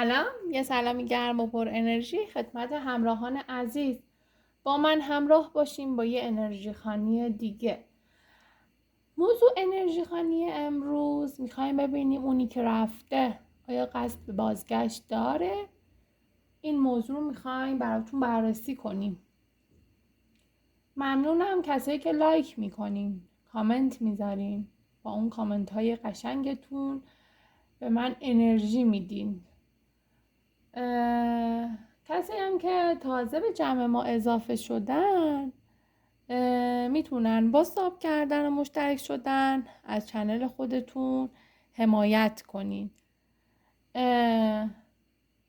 سلام، یه سلامی گرم و پر انرژی خدمت همراهان عزیز. با من همراه باشیم با یه انرژی خوانی دیگه. موضوع انرژی خوانی امروز میخوایم ببینیم اونی که رفته آیا قصد به بازگشت داره؟ این موضوع رو میخوایم براتون بررسی کنیم. ممنونم کسایی که لایک میکنین، کامنت میذارین. با اون کامنت های قشنگتون به من انرژی میدین. کسی هم که تازه به جمع ما اضافه شدن میتونن با ساب کردن و مشترک شدن از چنل خودتون حمایت کنین.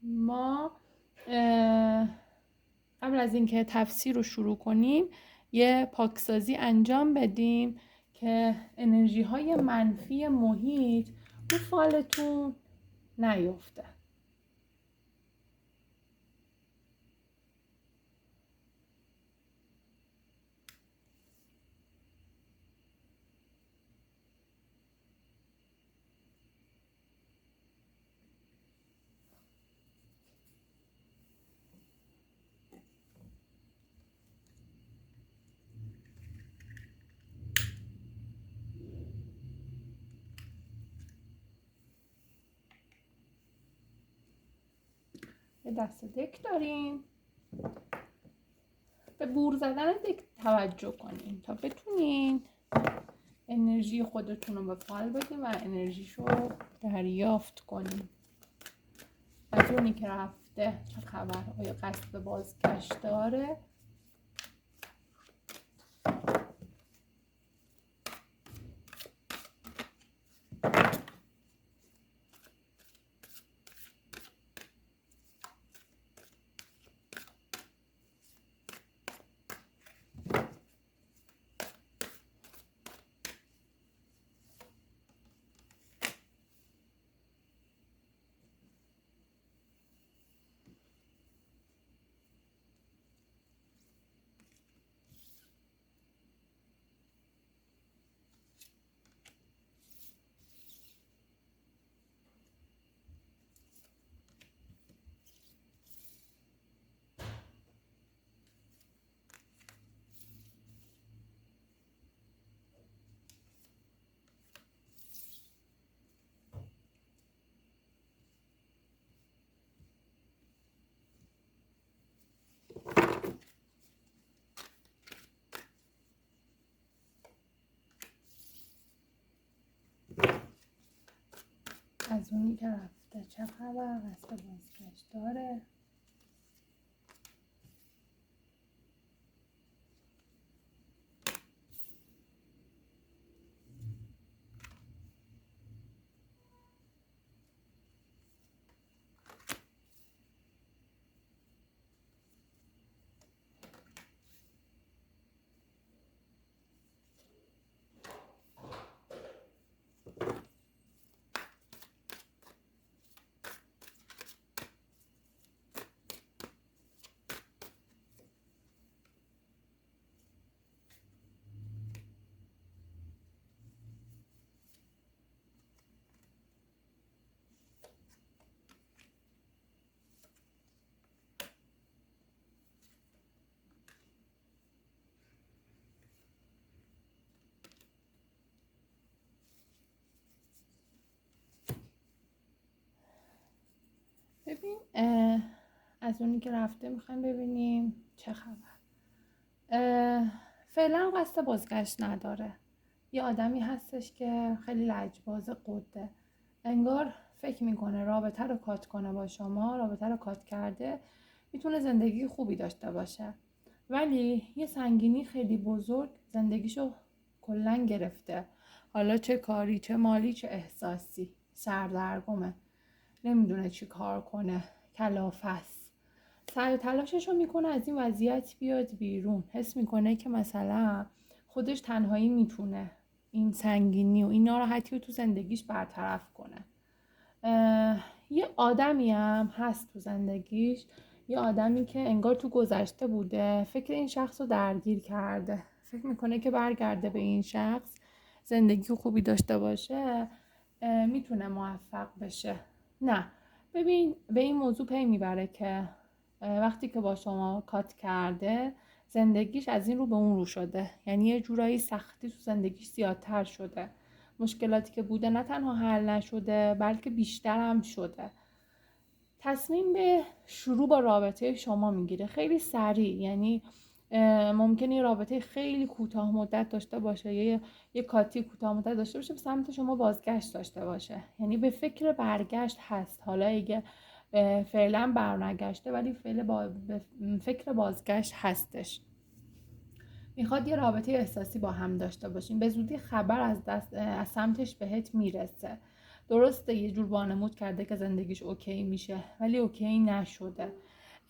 ما قبل از اینکه تفسیر رو شروع کنیم یه پاکسازی انجام بدیم که انرژی های منفی محیط رو فالتون نیفته. یه دست دک داریم، به بور زدن دک توجه کنین تا بتونین انرژی خودتون رو به فعال بدین و انرژیشو دریافت کنین. از اونی که رفته چه خبر؟ آیا قصد به بازگشت داره؟ از اونی که رفته چه خبر؟ قصد به بازگشت داره؟ ببین از اونی که رفته میخوایم ببینیم چه خبر. فعلا قصد بازگشت نداره. یه آدمی هستش که خیلی لجباز قده، انگار فکر میکنه رابطه رو کات کنه با شما، رابطه رو کات کرده میتونه زندگی خوبی داشته باشه، ولی یه سنگینی خیلی بزرگ زندگیشو کلن گرفته. حالا چه کاری، چه مالی، چه احساسی. سردرگمه، نمیدونه چی کار کنه، کلافه است. سعی و تلاشش رو میکنه از این وضعیت بیاد بیرون. حس میکنه که مثلا خودش تنهایی میتونه این سنگینی و این ناراحتی رو تو زندگیش برطرف کنه. یه آدمی هم هست تو زندگیش، یه آدمی که انگار تو گذشته بوده، فکر این شخص رو درگیر کرده، فکر میکنه که برگرده به این شخص، زندگی خوبی داشته باشه، میتونه موفق بشه. نه، ببین به این موضوع پی میبره که وقتی که با شما کات کرده زندگیش از این رو به اون رو شده، یعنی یه جورایی سختی تو زندگیش زیادتر شده، مشکلاتی که بوده نه تنها حل نشده بلکه بیشتر هم شده. تصمیم به شروع با رابطه شما میگیره خیلی سریع، یعنی ممکنه یه رابطه خیلی کوتاه مدت داشته باشه، یه کاتی کوتاه مدت داشته باشه، به سمت شما بازگشت داشته باشه، یعنی به فکر برگشت هست. حالا اگه فعلا برنگشته ولی به فکر بازگشت هستش. میخواد یه رابطه احساسی با هم داشته باشین، به زودی خبر از سمتش بهت میرسه. درسته یه جور وانمود کرده که زندگیش اوکی میشه ولی اوکی نشده.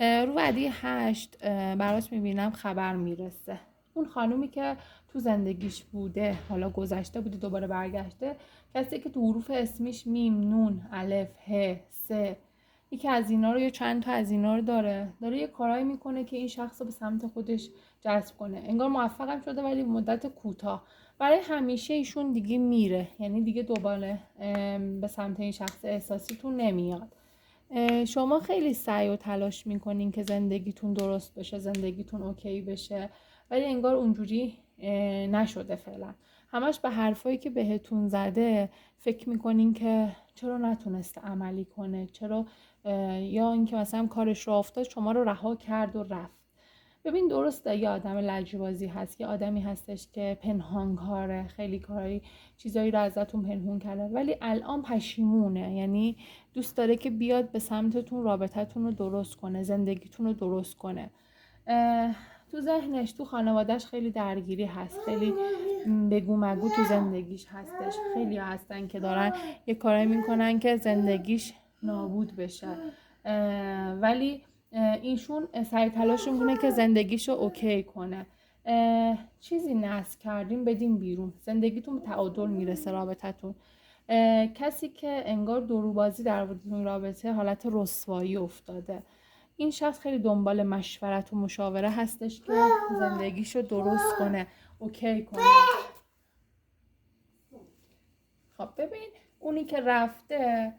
رو وعده 8 براش میبینم خبر میرسه. اون خانومی که تو زندگیش بوده، حالا گذشته بوده دوباره برگشته، کسی که تو حروف اسمیش میم، نون، الف، ه، س، یکی از اینا رو یا چند تا از اینا رو داره یه کارایی میکنه که این شخص رو به سمت خودش جذب کنه. انگار موفقم شده ولی مدت کوتاه. برای همیشه ایشون دیگه میره، یعنی دیگه دوباره به سمت این شخص احساسیتون نمیاد. شما خیلی سعی و تلاش میکنین که زندگیتون درست بشه، زندگیتون اوکی بشه، ولی انگار اونجوری نشده فعلا. همش به حرفایی که بهتون زده فکر میکنین که چرا نتونسته عملی کنه، چرا یا اینکه مثلا کارش رو افتاد شما رو رها کرد و رفت. ببین درسته یه آدم لجبازی هست، یه آدمی هستش که پنهانکاره، خیلی کاری چیزایی رو ازتون پنهون کرده ولی الان پشیمونه، یعنی دوست داره که بیاد به سمتتون رابطتون رو درست کنه، زندگیتون رو درست کنه. تو ذهنش تو خانوادهش خیلی درگیری هست، خیلی بگو مگو تو زندگیش هستش. خیلی هستن که دارن یه کاری میکنن که زندگیش نابود بشه، ولی ایشون سعی تلاش میکنه که زندگیشو اوکی کنه. چیزی نصب کردیم بدین بیرون، زندگیتون به تعادل میرسه، رابطتون. کسی که انگار دروبازی در این رابطه حالت رسوایی افتاده، این شخص خیلی دنبال مشورت و مشاوره هستش که زندگیشو درست کنه، اوکی کنه. خب ببین اونی که رفته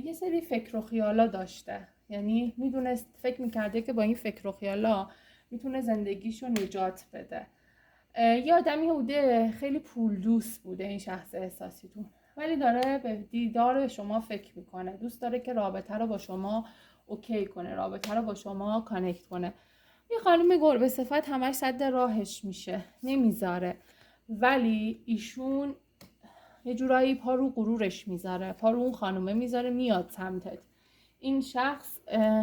یه سری فکر و خیالا داشته، یعنی میدونست، فکر میکرده که با این فکر و خیالا میتونه زندگیشو نجات بده. یه آدمی بوده خیلی پول دوست بوده این شخص احساسیتون، ولی داره به دیدار شما فکر میکنه، دوست داره که رابطه رو با شما اوکی کنه، رابطه رو با شما کانکت کنه. یه خانم گربه صفت همش صد راهش میشه، نمیذاره، ولی ایشون یه جورایی پا رو غرورش میذاره، پا رو اون خانومه میذاره، میاد سمتت. این شخص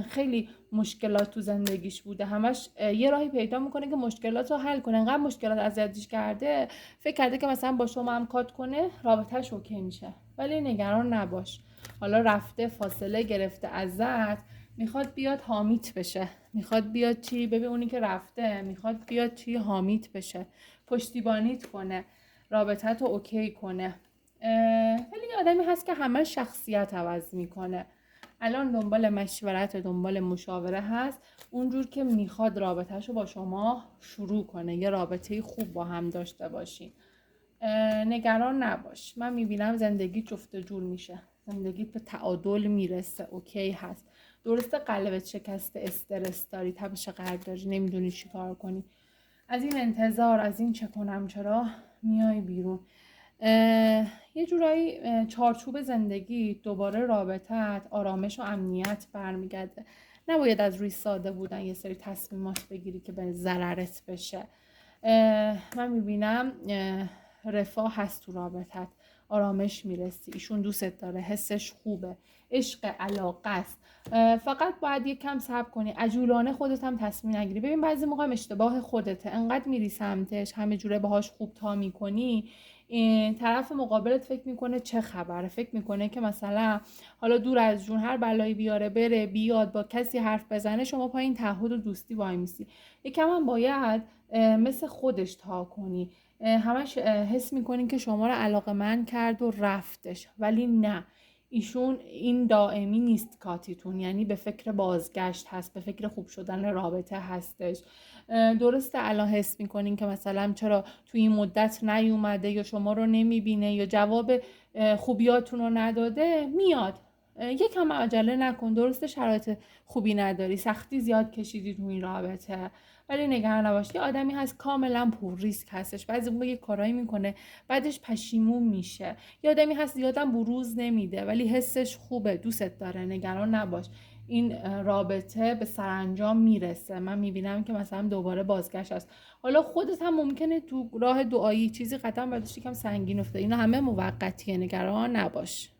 خیلی مشکلات تو زندگیش بوده، همش یه راهی پیدا میکنه که مشکلات رو حل کنه. انقدر مشکلات اذیتش کرده فکر کرده که مثلا با شما هم کات کنه رابطهش اوکی میشه، ولی نگران نباش، حالا رفته فاصله گرفته ازت، میخواد بیاد حامیت بشه، میخواد بیاد چی، ببین اونی که رفته میخواد بیاد چی، حامیت بشه، پشتیبانیت کنه، رابطت رو اوکی کنه. ولی یه آدمی هست که همه شخصیت عوض میکنه. الان دنبال مشورت، دنبال مشاوره هست، اونجور که میخواد رابطهشو با شما شروع کنه، یه رابطه خوب با هم داشته باشین. نگران نباش، من میبینم زندگی جفت جور میشه، زندگی به تعادل میرسه، اوکی هست. درسته قلبت شکسته، استرس داری، تپش قلب داری، نمیدونی چی کار کنی، از این انتظار، از این چه کنم چرا میای بیرون. یه جورایی چارچوب زندگی دوباره رابطت، آرامش و امنیت برمیگرده. نباید از روی ساده بودن یه سری تصمیمات بگیری که به ضررت بشه. من میبینم رفاه هست تو رابطت، آرامش میرسی، ایشون دوست داره، حسش خوبه، عشق، علاقه است. فقط باید یک کم صبر کنی، عجولانه خودت هم تصمیم نگیری. ببین بعضی موقع اشتباه خودته، انقدر میری سمتش، همه جوره باهاش خوب تا میکنی، طرف مقابلت فکر میکنه چه خبره، فکر میکنه که مثلا حالا دور از جون هر بلایی بیاره بره بیاد با کسی حرف بزنه شما پایین تعهد و دوستی وای میسی. یکم هم باید مثل خودش تا کنی، همش حس میکنین که شما رو علاقه‌مند کرد و رفتش، ولی نه، ایشون این دائمی نیست کاتیتون، یعنی به فکر بازگشت هست، به فکر خوب شدن رابطه هستش. درسته الان حس میکنین که مثلا چرا توی این مدت نیومده یا شما رو نمیبینه یا جواب خوبیاتون رو نداده، میاد یکم عجله نکن. درسته شرایط خوبی نداری، سختی زیاد کشیدی تو این رابطه، ولی نگران نباش. یه آدمی هست کاملا پر ریسک هستش، بعضی موقع یه کارایی میکنه بعدش پشیمون میشه. یه آدمی هست زیادم بروز نمیده ولی حسش خوبه، دوستت داره، نگران نباش. این رابطه به سرانجام میرسه. من میبینم که مثلا دوباره بازگشت هست. حالا خودت هم ممکنه تو راه دعایی چیزی قدم برداشتی کم سنگین افتاد، اینا همه موقتیه، نگران نباش.